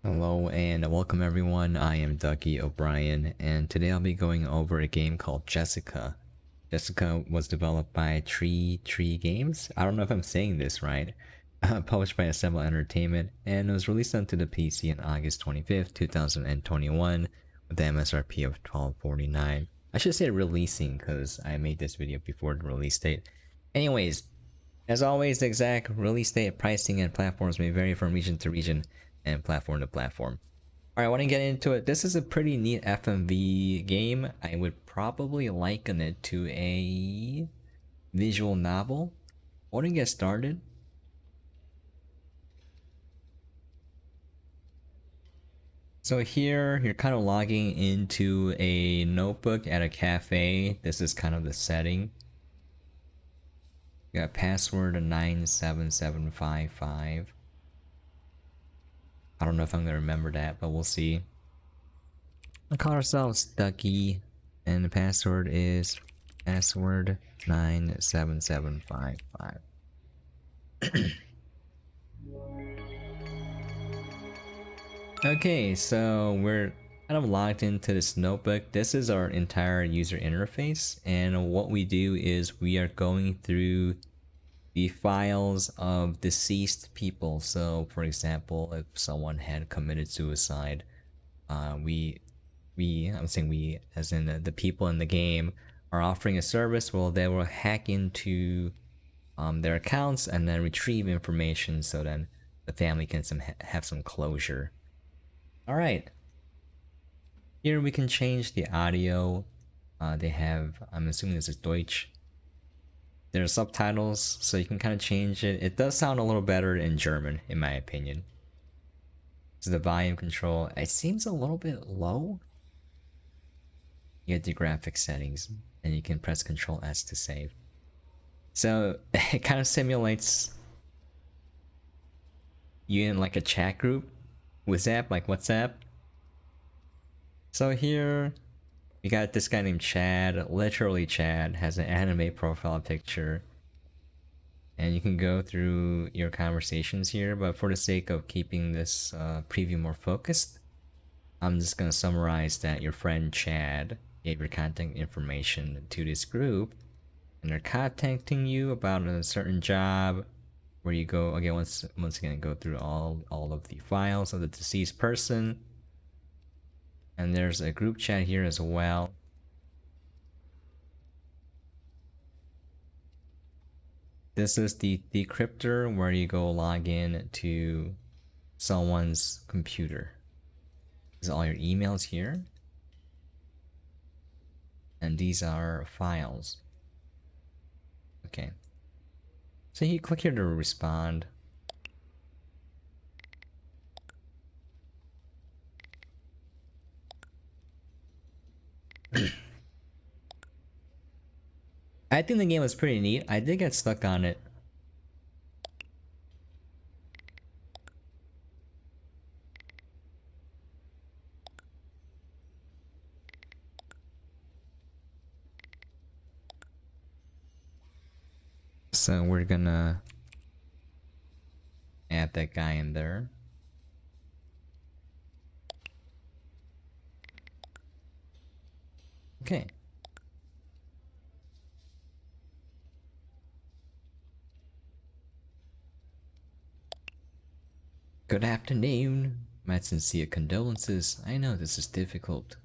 Hello and welcome everyone, I am Ducky Obrien and today I'll be going over a game called Jessika. Jessika was developed by Tritrie Games, I don't know if I'm saying this right, published by Assemble Entertainment, and it was released onto the PC on August 25th, 2021 with the MSRP of $12.49. I should say releasing because I made this video before the release date. Anyways, as always, the exact release date, pricing, and platforms may vary from region to region and platform to platform. Alright, I want to get into it. This is a pretty neat FMV game. I would probably liken it to a visual novel. I want to get started. So here, you're kind of logging into a notebook at a cafe. This is kind of the setting. You got password 97755. I don't know if I'm gonna remember that, but we'll see. We'll call ourselves Ducky, and the password is password 97755. Okay, so we're kind of logged into this notebook. This is our entire user interface, and what we do is we are going through the files of deceased people. So for example, if someone had committed suicide, I'm saying we as in the people in the game are offering a service. Well, they will hack into their accounts and then retrieve information so then the family can have some closure. All right, here we can change the audio. They have, I'm assuming this is Deutsch. There are subtitles, so you can kind of change it. It does sound a little better in German, in my opinion. So the volume control, it seems a little bit low. You get the graphic settings, and you can press Ctrl S to save. So it kind of simulates you in like a chat group with Zap, like WhatsApp. So here we got this guy named Chad, literally Chad, has an anime profile picture. And you can go through your conversations here, but for the sake of keeping this preview more focused, I'm just going to summarize that your friend Chad gave your contact information to this group, and they're contacting you about a certain job where you go, again, once again, go through all of the files of the deceased person. And there's a group chat here as well. This is the decryptor where you go log in to someone's computer. This is all your emails here. And these are files. Okay. So you click here to respond. I think the game was pretty neat. I did get stuck on it. So we're gonna add that guy in there. Okay. Good afternoon. My sincere condolences. I know this is difficult.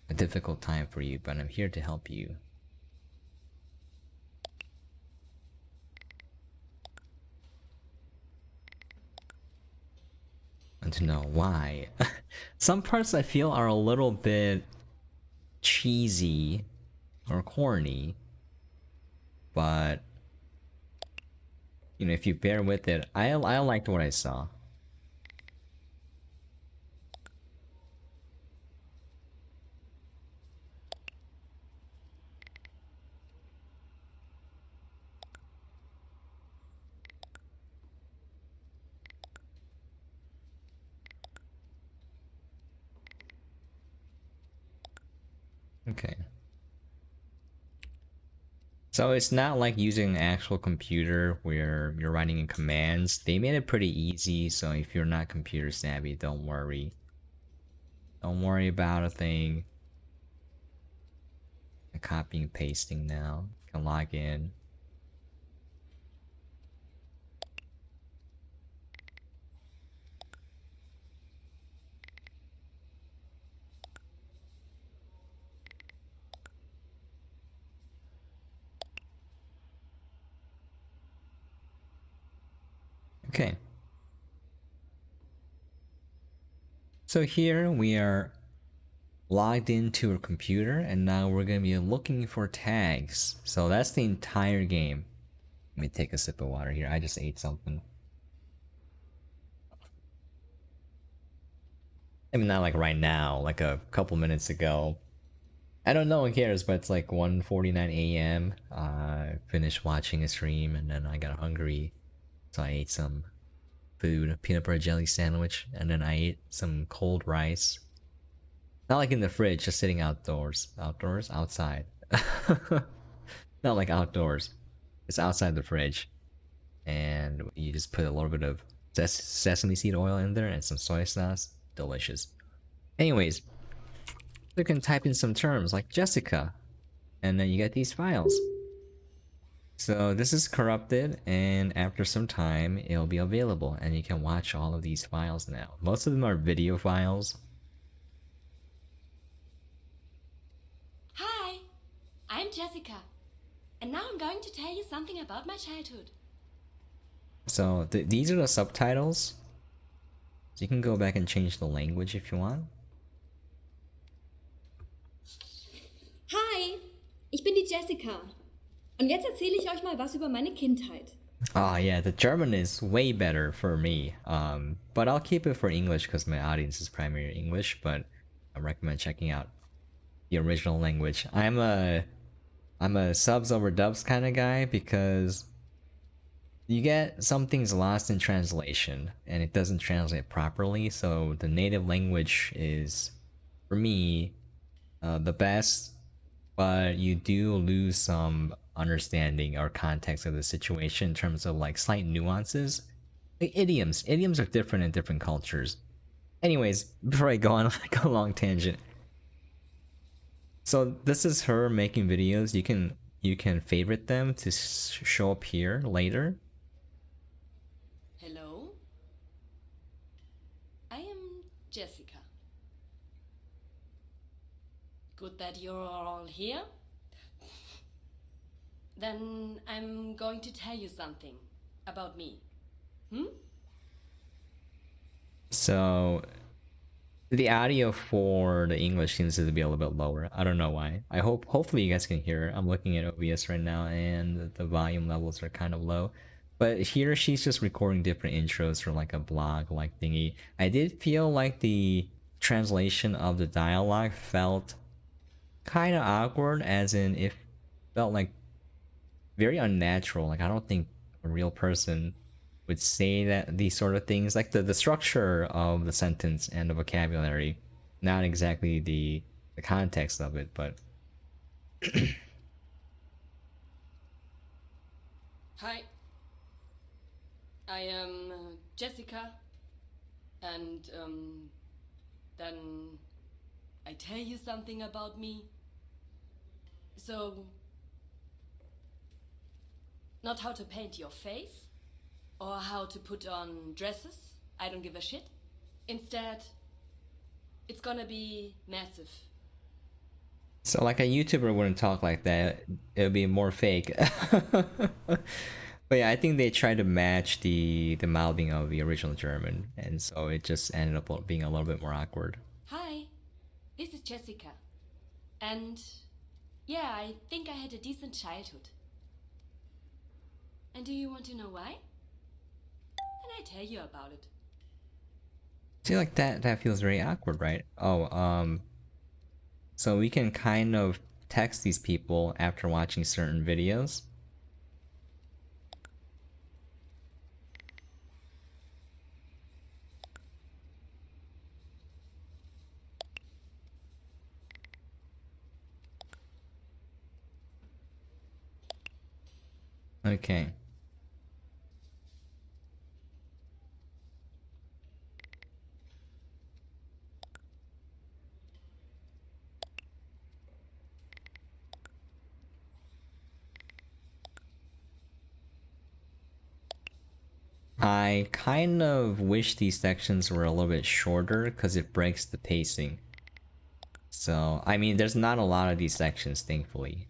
A difficult time for you, but I'm here to help you. And to know why. Some parts I feel are a little bit cheesy or corny, but you know, if you bear with it, I liked what I saw. Okay. So it's not like using an actual computer where you're writing in commands. They made it pretty easy, so if you're not computer savvy, don't worry. Don't worry about a thing. I'm copying and pasting now. You can log in. Okay. So here we are logged into a computer, and now we're gonna be looking for tags. So that's the entire game. Let me take a sip of water here. I just ate something. I mean, not like right now, like a couple minutes ago. I don't know who cares, but it's like 1:49 a.m. I finished watching a stream and then I got hungry. So I ate some food, a peanut butter jelly sandwich, and then I ate some cold rice. Not like in the fridge, just sitting outdoors. Outdoors? Outside. Not like outdoors. It's outside the fridge. And you just put a little bit of sesame seed oil in there and some soy sauce. Delicious. Anyways, you can type in some terms like Jessica, and then you get these files. So this is corrupted, and after some time, it'll be available, and you can watch all of these files now. Most of them are video files. Hi, I'm Jessica, and now I'm going to tell you something about my childhood. So these are the subtitles. So you can go back and change the language if you want. Hi, ich bin die Jessica. Und jetzt erzähle ich euch mal was über meine Kindheit. Oh yeah, the German is way better for me. But I'll keep it for English because my audience is primarily English. But I recommend checking out the original language. I'm a subs over dubs kind of guy because you get some things lost in translation and it doesn't translate properly. So the native language is, for me, the best, but you do lose some understanding or context of the situation in terms of like slight nuances. Like idioms are different in different cultures. Anyways, before I go on like a long tangent, so this is her making videos. You can favorite them to show up here later. Hello, I am Jessica. Good that you're all here. Then I'm going to tell you something about me. So the audio for the English seems to be a little bit lower. I don't know why. Hopefully you guys can hear. I'm looking at OBS right now and the volume levels are kind of low. But here she's just recording different intros for like a blog like thingy. I did feel like the translation of the dialogue felt kind of awkward, as in it felt like very unnatural. Like I don't think a real person would say that these sort of things. Like the structure of the sentence and the vocabulary, not exactly the context of it, but Hi, I am Jessica, and then I tell you something about me. So, not how to paint your face or how to put on dresses. I don't give a shit. Instead, it's gonna be massive. so like a YouTuber wouldn't talk like that. It would be more fake. But yeah, I think they tried to match the mouthing of the original German, and so it just ended up being a little bit more awkward. Hi, this is Jessica. And yeah, I think I had a decent childhood. And do you want to know why? Then I tell you about it. See, like that feels very awkward, right? Oh, so we can kind of text these people after watching certain videos. Okay. I kind of wish these sections were a little bit shorter because it breaks the pacing. So, I mean, there's not a lot of these sections, thankfully.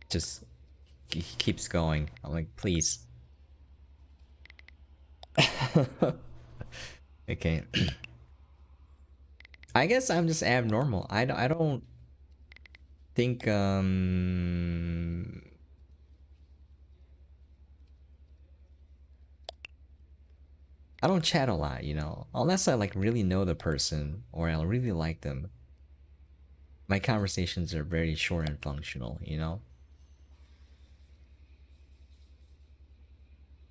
Just keeps going. I'm like, please. Okay. I guess I'm just abnormal. I don't think I don't chat a lot, you know. Unless I like really know the person or I really like them. My conversations are very short and functional, you know.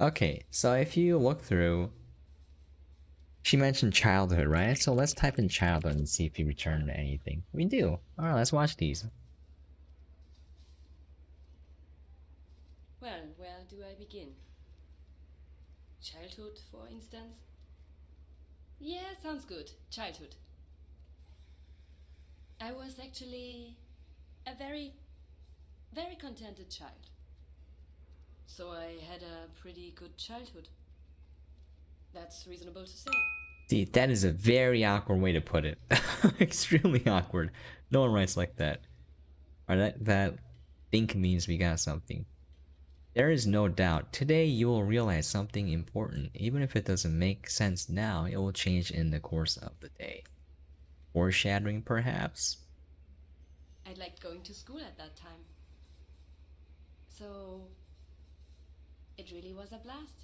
Okay, so if you look through, she mentioned childhood, right? So let's type in childhood and see if you return anything. We do. Alright, let's watch these. Well, where do I begin? Childhood, for instance? Yeah, sounds good. Childhood. I was actually a very, very contented child. So I had a pretty good childhood. That's reasonable to say. See, that is a very awkward way to put it. Extremely awkward. No one writes like that. Or that think means we got something. There is no doubt. Today you will realize something important. Even if it doesn't make sense now, it will change in the course of the day. Foreshadowing, perhaps? I liked going to school at that time. So it really was a blast.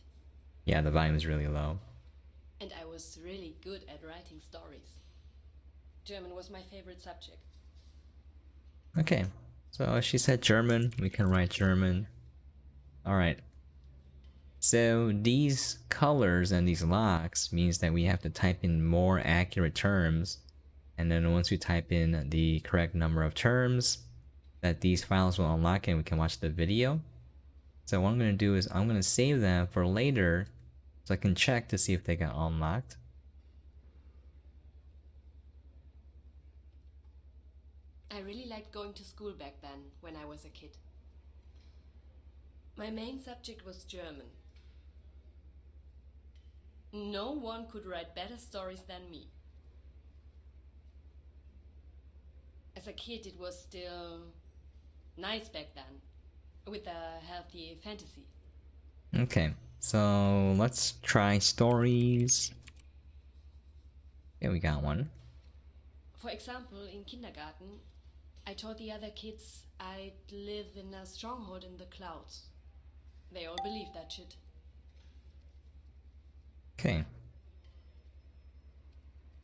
Yeah, the volume is really low. And I was really good at writing stories. German was my favorite subject. Okay, so she said German. We can write German. Alright. So these colors and these locks means that we have to type in more accurate terms. And then once we type in the correct number of terms, that these files will unlock and we can watch the video. So what I'm going to do is I'm going to save them for later so I can check to see if they got unlocked. I really liked going to school back then, when I was a kid. My main subject was German. No one could write better stories than me. As a kid, it was still nice back then, with a healthy fantasy. Okay, so let's try stories. Yeah, we got one. For example, in kindergarten, I told the other kids I'd live in a stronghold in the clouds. They all believed that shit. Okay.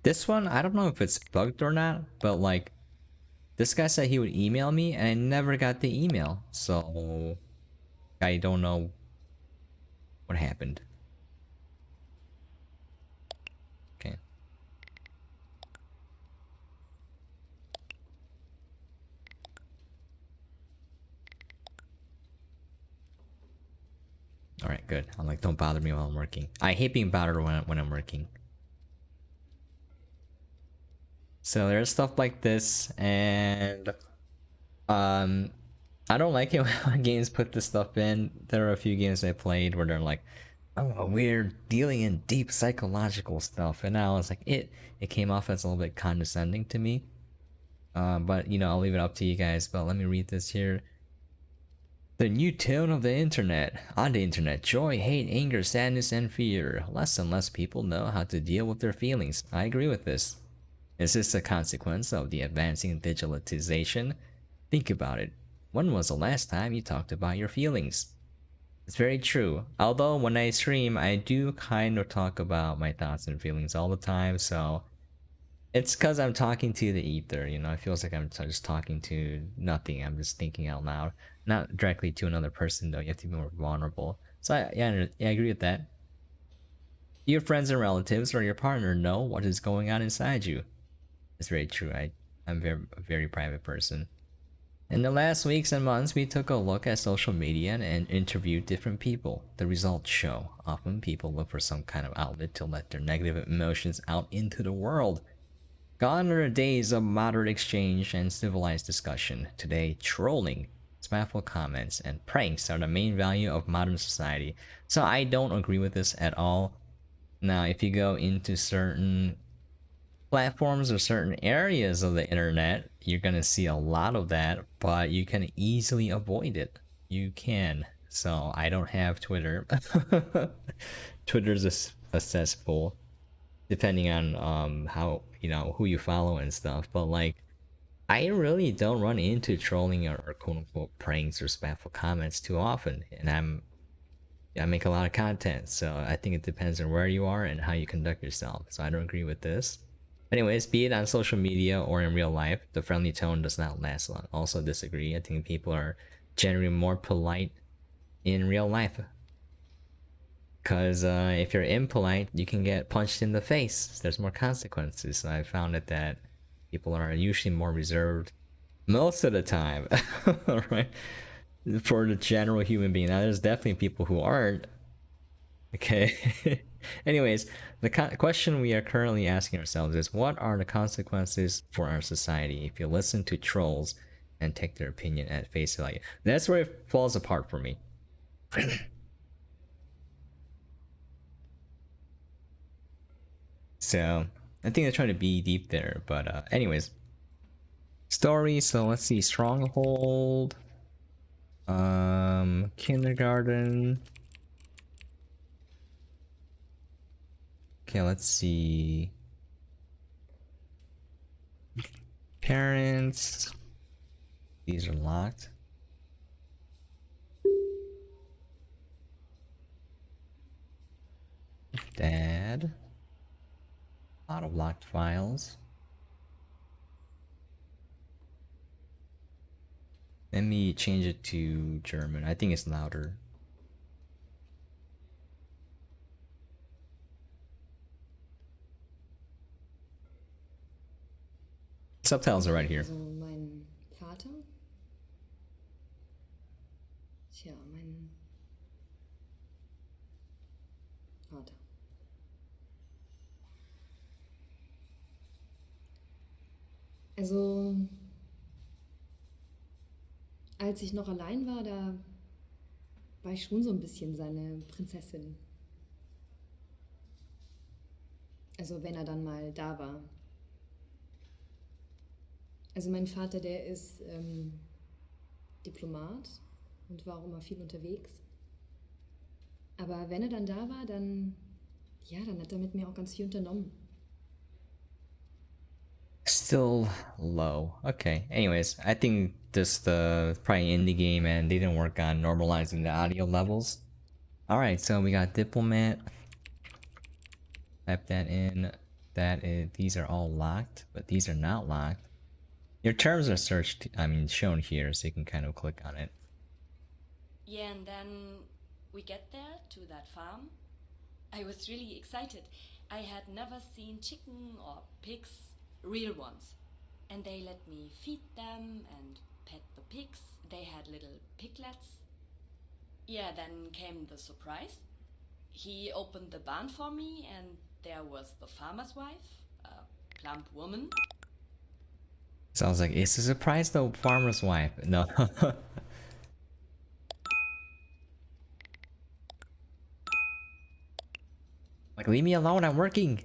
This one, I don't know if it's bugged or not, but like, this guy said he would email me and I never got the email. So, I don't know what happened. Okay. Alright, good. I'm like, don't bother me while I'm working. I hate being bothered when I'm working. So there's stuff like this, and I don't like it when games put this stuff in. There are a few games I played where they're like, oh, we're dealing in deep psychological stuff, and now it's like it came off as a little bit condescending to me. But you know, I'll leave it up to you guys. But let me read this here. The new tone of the internet. On the internet, joy, hate, anger, sadness, and fear. Less and less people know how to deal with their feelings. I agree with this. Is this a consequence of the advancing digitalization? Think about it. When was the last time you talked about your feelings? It's very true. Although when I stream, I do kind of talk about my thoughts and feelings all the time, so it's because I'm talking to the ether, you know, it feels like I'm just talking to nothing. I'm just thinking out loud. Not directly to another person, though. You have to be more vulnerable. So, yeah, I agree with that. Your friends and relatives or your partner know what is going on inside you. It's very true. I'm a very private person. In the last weeks and months, we took a look at social media and interviewed different people. The results show often people look for some kind of outlet to let their negative emotions out into the world. Gone are the days of moderate exchange and civilized discussion. Today, trolling, spiteful comments, and pranks are the main value of modern society. So I don't agree with this at all. Now, if you go into certain platforms or certain areas of the internet, you're gonna see a lot of that, but you can easily avoid it. You can. So I don't have Twitter. Twitter's a cesspool, depending on how who you follow and stuff. But like, I really don't run into trolling or quote unquote pranks or spiteful comments too often, and I make a lot of content, so I think it depends on where you are and how you conduct yourself. So I don't agree with this. Anyways, be it on social media or in real life, the friendly tone does not last long. Also disagree. I think people are generally more polite in real life. Because if you're impolite, you can get punched in the face. There's more consequences. I found that people are usually more reserved most of the time, right? For the general human being. Now, there's definitely people who aren't. Okay. Anyways, the question we are currently asking ourselves is, what are the consequences for our society if you listen to trolls and take their opinion at face value? That's where it falls apart for me. So I think they're trying to be deep there, but anyways, story. So let's see, stronghold, kindergarten. Okay, let's see. Parents. These are locked. Dad. A lot of locked files. Let me change it to German. I think it's louder. Subtitles are right here. Also mein Vater. Tja, mein Vater. Also, als ich noch allein war, da war ich schon so ein bisschen seine Prinzessin. Also, wenn er dann mal da war. Also mein Vater, der ist Diplomat und war auch immer viel unterwegs. Aber wenn er dann da war, dann hat er mit mir auch ganz viel unternommen. Still low. Okay. Anyways, I think this the probably indie game and they didn't work on normalizing the audio levels. Alright, so we got diplomat. Type that in. These are all locked, but these are not locked. Your terms are shown here, so you can kind of click on it. Yeah, and then we get there to that farm. I was really excited. I had never seen chicken or pigs, real ones. And they let me feed them and pet the pigs. They had little piglets. Yeah, then came the surprise. He opened the barn for me and there was the farmer's wife, a plump woman. Sounds like it's a surprise though, farmer's wife. No. Like, leave me alone, I'm working.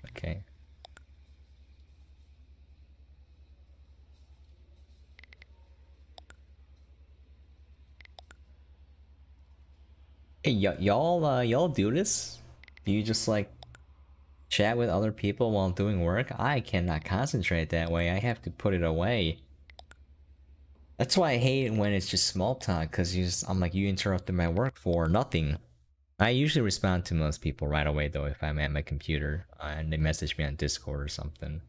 Okay. Hey, y'all do this? Do you just like chat with other people while doing work? I cannot concentrate that way. I have to put it away. That's why I hate it when it's just small talk, because I'm like, you interrupted my work for nothing. I usually respond to most people right away though if I'm at my computer and they message me on Discord or something.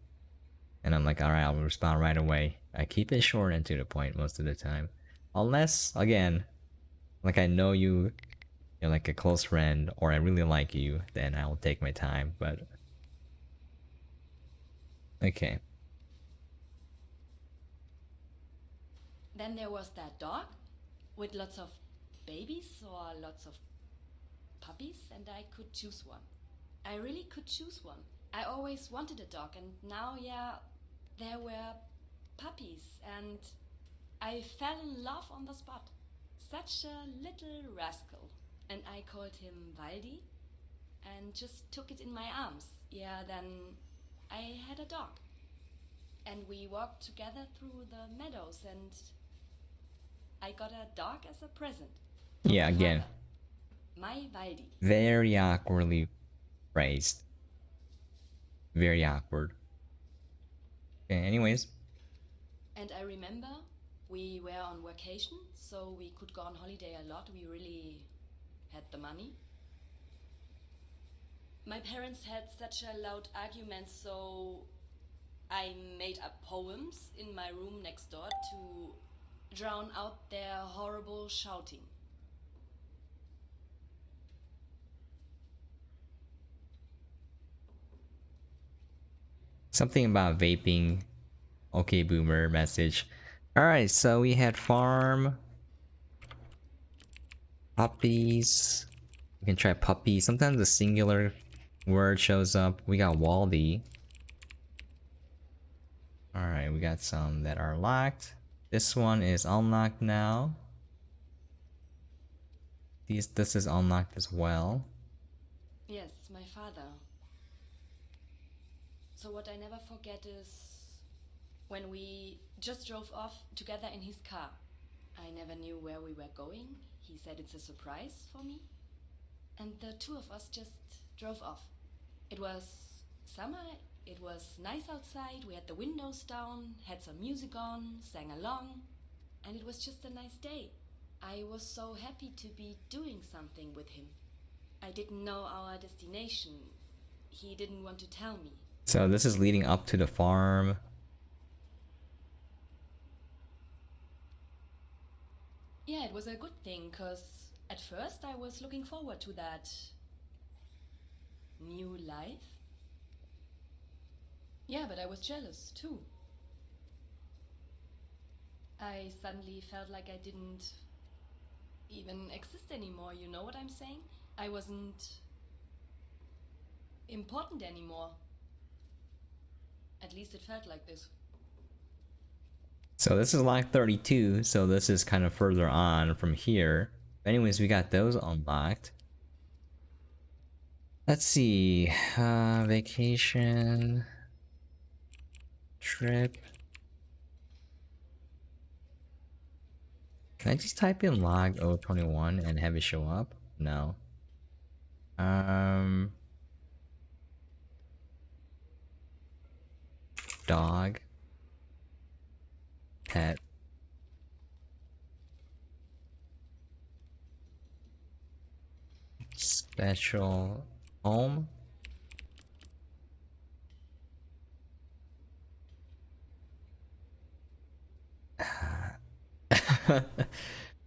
And I'm like, alright, I'll respond right away. I keep it short and to the point most of the time. Unless, again, like I know you're like a close friend or I really like you, then I'll take my time. But Okay. Then there was that dog with lots of babies or lots of puppies, and I could choose one. I really could choose one. I always wanted a dog, and now, yeah, there were puppies, and I fell in love on the spot. Such a little rascal. And I called him Waldi and just took it in my arms. Yeah, then I had a dog. And we walked together through the meadows, and I got a dog as a present. Yeah, again. My Waldi. Very awkwardly phrased. Very awkward. Okay, anyways. And I remember we were on vacation, so we could go on holiday a lot. We really had the money. My parents had such a loud argument, so I made up poems in my room next door to drown out their horrible shouting. Something about vaping. Okay, boomer message. Alright, so we had farm. Puppies. We can try puppies. Sometimes a singular word shows up. We got Waldy. Alright, we got some that are locked. This one is unlocked now. This is unlocked as well. Yes, my father. So what I never forget is when we just drove off together in his car. I never knew where we were going. He said it's a surprise for me. And the two of us just drove off. It was summer, it was nice outside, we had the windows down, had some music on, sang along, and it was just a nice day. I was so happy to be doing something with him. I didn't know our destination. He didn't want to tell me. So this is leading up to the farm. Yeah, it was a good thing, because at first I was looking forward to that new life. Yeah, but I was jealous too. I suddenly felt like I didn't even exist anymore, you know what I'm saying? I wasn't important anymore. At least it felt like this. So this is lock 32, so this is kind of further on from here. Anyways, we got those unlocked. Let's see. Vacation. Trip. Can I just type in log 021 and have it show up? No. Dog. Pet. Special home.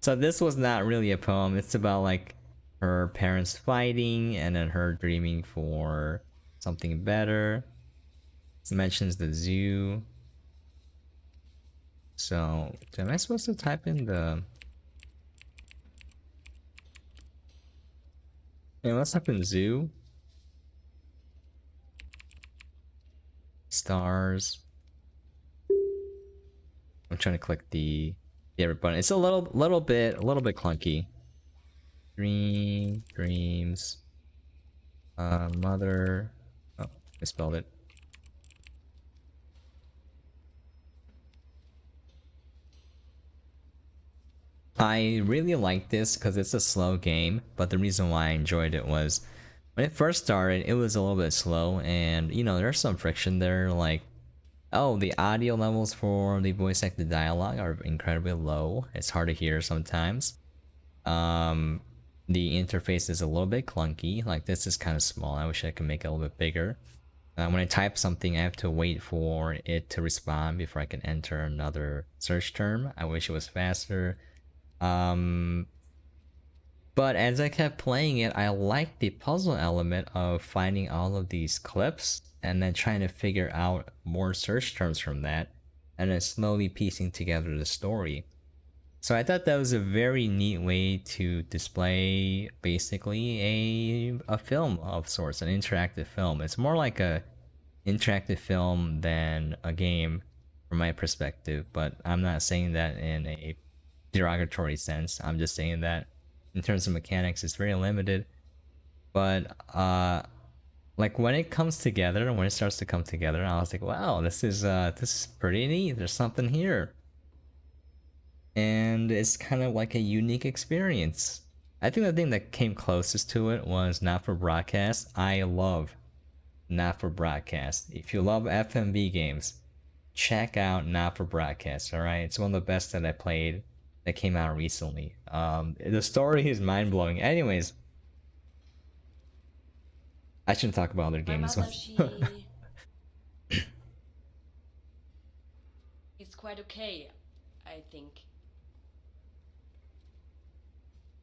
So this was not really a poem. It's about like her parents fighting and then her dreaming for something better. It mentions the zoo. So am I supposed to type in the... Yeah, let's type in zoo. Stars. I'm trying to click the other button. It's a little bit clunky. Dreams. Mother. Oh, I spelled it. I really like this because it's a slow game, but the reason why I enjoyed it was when it first started, it was a little bit slow, and you know, there's some friction there, like, oh, the audio levels for the voice acted dialogue are incredibly low. It's hard to hear sometimes. The interface is a little bit clunky, like this is kind of small. I wish I could make it a little bit bigger. When I type something, I have to wait for it to respond before I can enter another search term. I wish it was faster. But as I kept playing it, I liked the puzzle element of finding all of these clips and then trying to figure out more search terms from that, and then slowly piecing together the story. So I thought that was a very neat way to display basically a film of sorts, an interactive film. It's more like a interactive film than a game from my perspective, but I'm not saying that in a derogatory sense. I'm just saying that in terms of mechanics, it's very limited. But like when it comes together, when it starts to come together, I was like, wow, this is pretty neat. There's something here, and it's kind of like a unique experience. I think the thing that came closest to it was Not for Broadcast. I love Not for Broadcast. If you love FMV games, check out Not for Broadcast. All right, it's one of the best that I played that came out recently. The story is mind blowing. Anyways, I shouldn't talk about other My games. mother, she is quite okay, I think.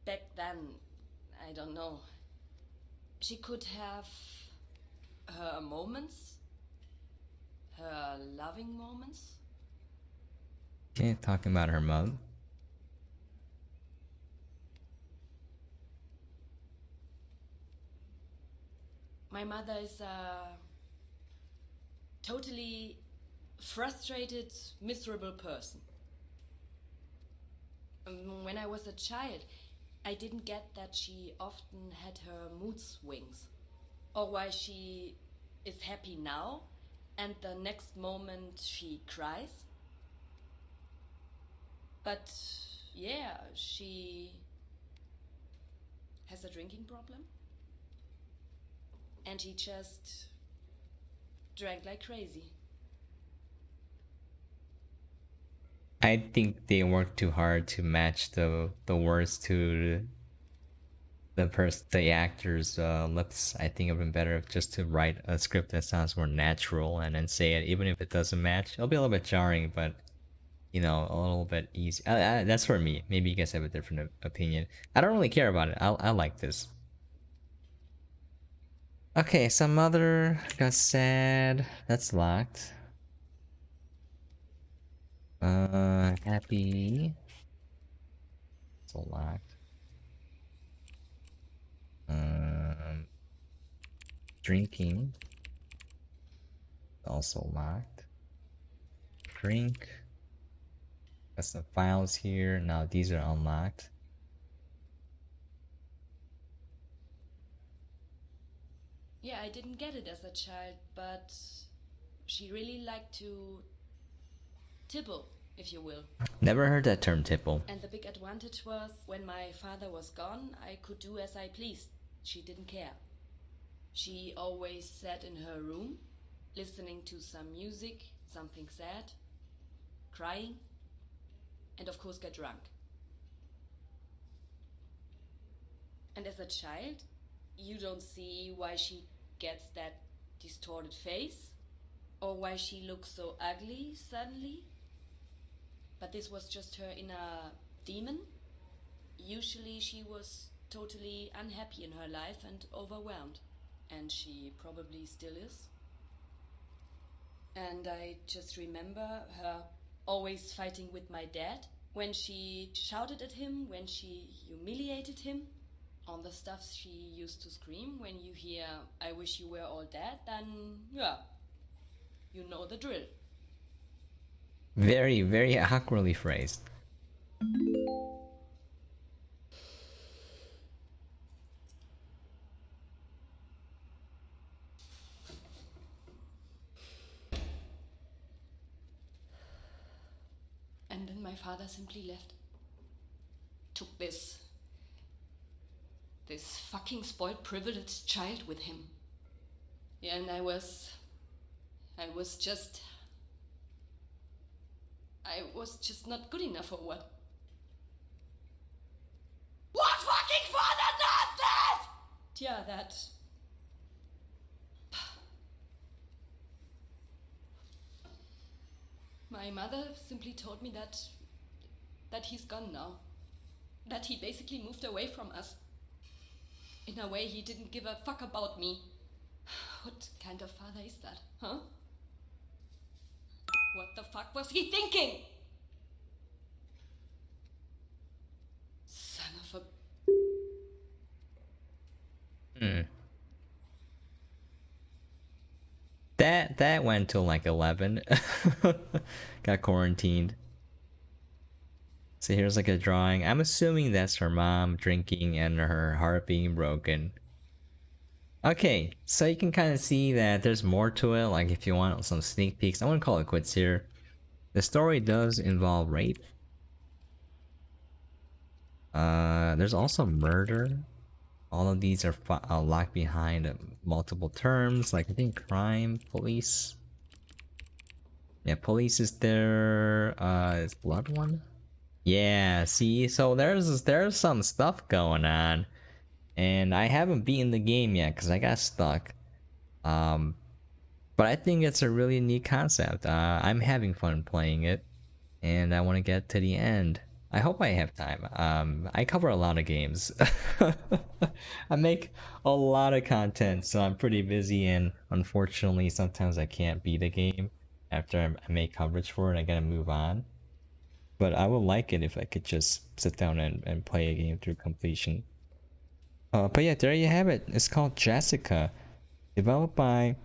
Back then, I don't know. She could have her moments, her loving moments. Okay, talking about her mom. My mother is a totally frustrated, miserable person. When I was a child, I didn't get that she often had her mood swings, or why she is happy now and the next moment she cries. But yeah, she has a drinking problem, and he just drank like crazy. I think they worked too hard to match the words to the actor's lips. I think it would have been better just to write a script that sounds more natural and then say it, even if it doesn't match. It'll be a little bit jarring, but a little bit easy. That's for me. Maybe you guys have a different opinion. I don't really care about it. I like this. Okay, some mother got sad. That's locked. Happy. Also locked. Drinking. Also locked. Drink. Got some files here. Now these are unlocked. Yeah, I didn't get it as a child, but she really liked to tipple, if you will. Never heard that term, tipple. And the big advantage was when my father was gone, I could do as I pleased. She didn't care. She always sat in her room, listening to some music, something sad, crying, and of course get drunk. And as a child, you don't see why she gets that distorted face or why she looks so ugly suddenly. But this was just her inner demon. Usually she was totally unhappy in her life and overwhelmed. And she probably still is. And I just remember her always fighting with my dad. When she shouted at him, when she humiliated him, on the stuff she used to scream. When you hear, "I wish you were all dead," then, yeah, you know the drill. Very, very awkwardly phrased. And then my father simply left. Took this fucking spoiled, privileged child with him. Yeah, and I was just not good enough, or what? What fucking father does that? Yeah, that. My mother simply told me that he's gone now. That he basically moved away from us. In a way, he didn't give a fuck about me. What kind of father is that, huh? What the fuck was he thinking? Son of a... That went till like 11. Got quarantined. So here's like a drawing. I'm assuming that's her mom drinking and her heart being broken. Okay, so you can kind of see that there's more to it. Like if you want some sneak peeks, I wouldn't call it quits here. The story does involve rape. There's also murder. All of these are locked behind multiple terms, like I think crime, police. Yeah, police is there. Is blood one? Yeah, see, so there's some stuff going on, and I haven't beaten the game yet because I got stuck. But I think it's a really neat concept. I'm having fun playing it, and I want to get to the end. I hope I have time. I cover a lot of games. I make a lot of content, so I'm pretty busy, and unfortunately, sometimes I can't beat a game after I make coverage for it. I gotta move on. But I would like it if I could just sit down and play a game through completion. But yeah, there you have it. It's called Jessika. Developed by,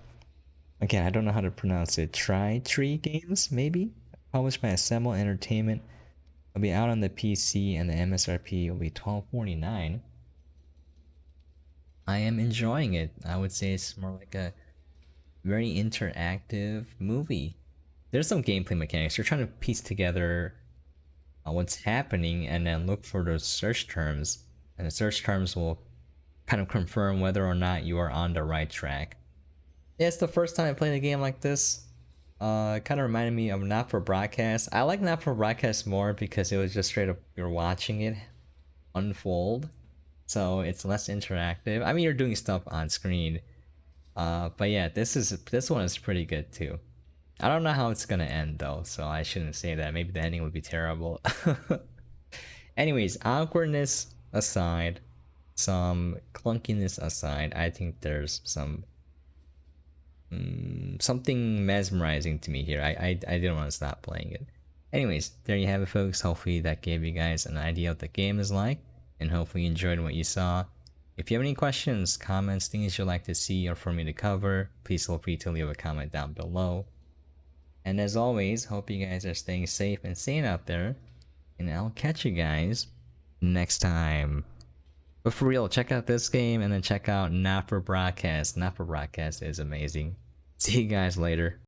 again, I don't know how to pronounce it, Tritrie Games, maybe? Published by Assemble Entertainment. It'll be out on the PC and the MSRP will be $12.49. I am enjoying it. I would say it's more like a very interactive movie. There's some gameplay mechanics. You're trying to piece together what's happening and then look for those search terms, and the search terms will kind of confirm whether or not you are on the right track. Yeah, it's the first time I played a game like this. It kind of reminded me of Not For Broadcast. I like Not For Broadcast more because it was just straight up you're watching it unfold, so it's less interactive. I mean, you're doing stuff on screen, but yeah, this one is pretty good too. I don't know how it's gonna end though, so I shouldn't say that. Maybe the ending would be terrible. Anyways, awkwardness aside, some clunkiness aside, I think there's some something mesmerizing to me here. I didn't want to stop playing it. Anyways, there you have it, folks. Hopefully that gave you guys an idea what the game is like, and hopefully you enjoyed what you saw. If you have any questions, comments, things you'd like to see or for me to cover, please feel free to leave a comment down below. And as always, hope you guys are staying safe and sane out there. And I'll catch you guys next time. But for real, check out this game and then check out Not For Broadcast. Not For Broadcast is amazing. See you guys later.